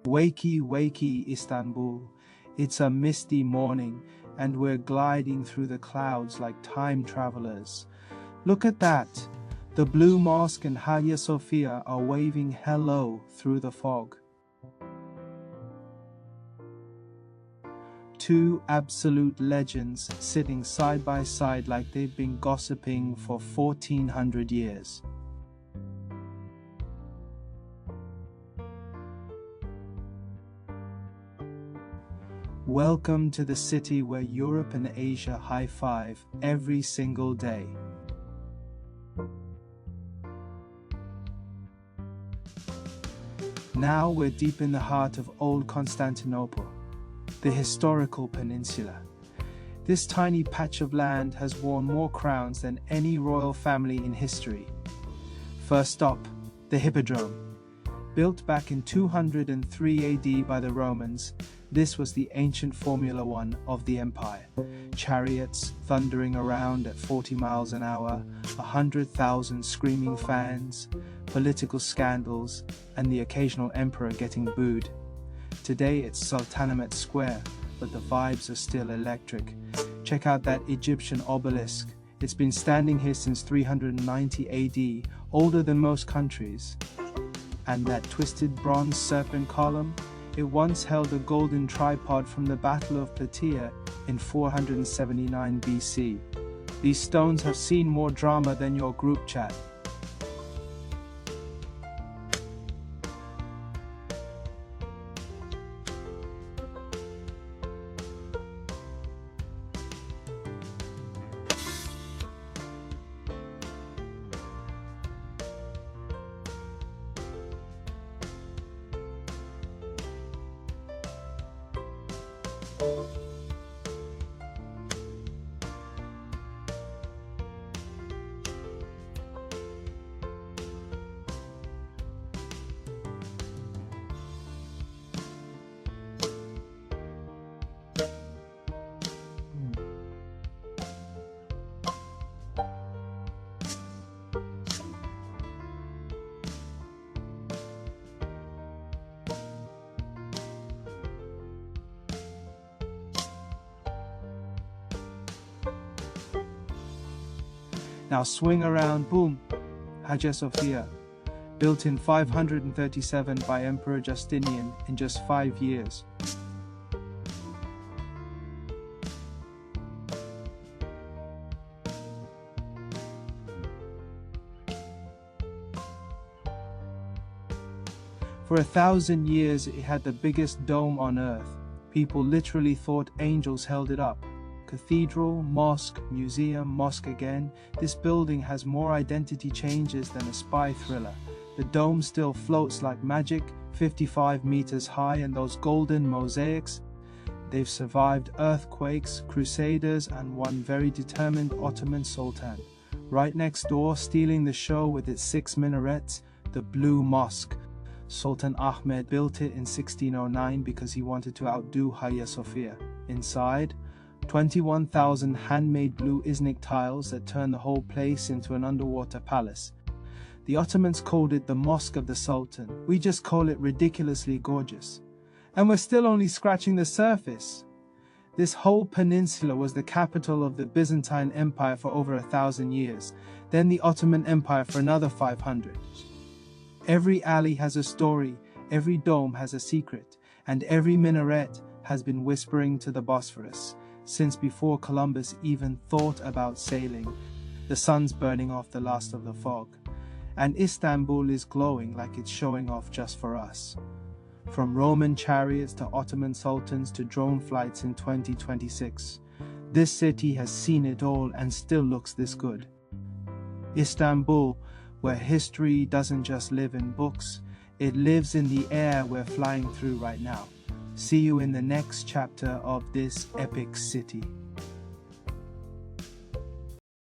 Wakey, wakey, Istanbul. It's a misty morning, and we're gliding through the clouds like time travelers. Look at that! The Blue Mosque and Hagia Sophia are waving hello through the fog. Two absolute legends sitting side by side like they've been gossiping for 1400 years. Welcome to the city where Europe and Asia high-five every single day. Now we're deep in the heart of old Constantinople, the Historical Peninsula. This tiny patch of land has worn more crowns than any royal family in history. First stop, the Hippodrome. Built back in 203 AD by the Romans, this was the ancient Formula One of the empire. Chariots thundering around at 40 miles an hour, 100,000 screaming fans, political scandals, and the occasional emperor getting booed. Today it's Sultanahmet Square, but the vibes are still electric. Check out that Egyptian obelisk. It's been standing here since 390 AD, older than most countries. And that twisted bronze serpent column? It once held a golden tripod from the Battle of Plataea in 479 BC. These stones have seen more drama than your group chat. Now swing around, boom, Hagia Sophia, built in 537 by Emperor Justinian in just 5 years. For 1,000 years it had the biggest dome on earth. People literally thought angels held it up. Cathedral, mosque, museum, mosque again. This building has more identity changes than a spy thriller. The dome still floats like magic, 55 meters high, and those golden mosaics. They've survived earthquakes, crusaders, and one very determined Ottoman sultan. Right next door, stealing the show with its 6 minarets, the Blue Mosque. Sultanahmet built it in 1609 because he wanted to outdo Hagia Sophia. Inside, 21,000 handmade blue Iznik tiles that turn the whole place into an underwater palace. The Ottomans called it the Mosque of the Sultan. We just call it ridiculously gorgeous. And we're still only scratching the surface. This whole peninsula was the capital of the Byzantine Empire for over 1,000 years, then the Ottoman Empire for another 500. Every alley has a story, every dome has a secret, and every minaret has been whispering to the Bosphorus. Since before Columbus even thought about sailing, the sun's burning off the last of the fog, and Istanbul is glowing like it's showing off just for us. From Roman chariots to Ottoman sultans to drone flights in 2026, this city has seen it all and still looks this good. Istanbul, where history doesn't just live in books, it lives in the air we're flying through right now. See you in the next chapter of this epic city.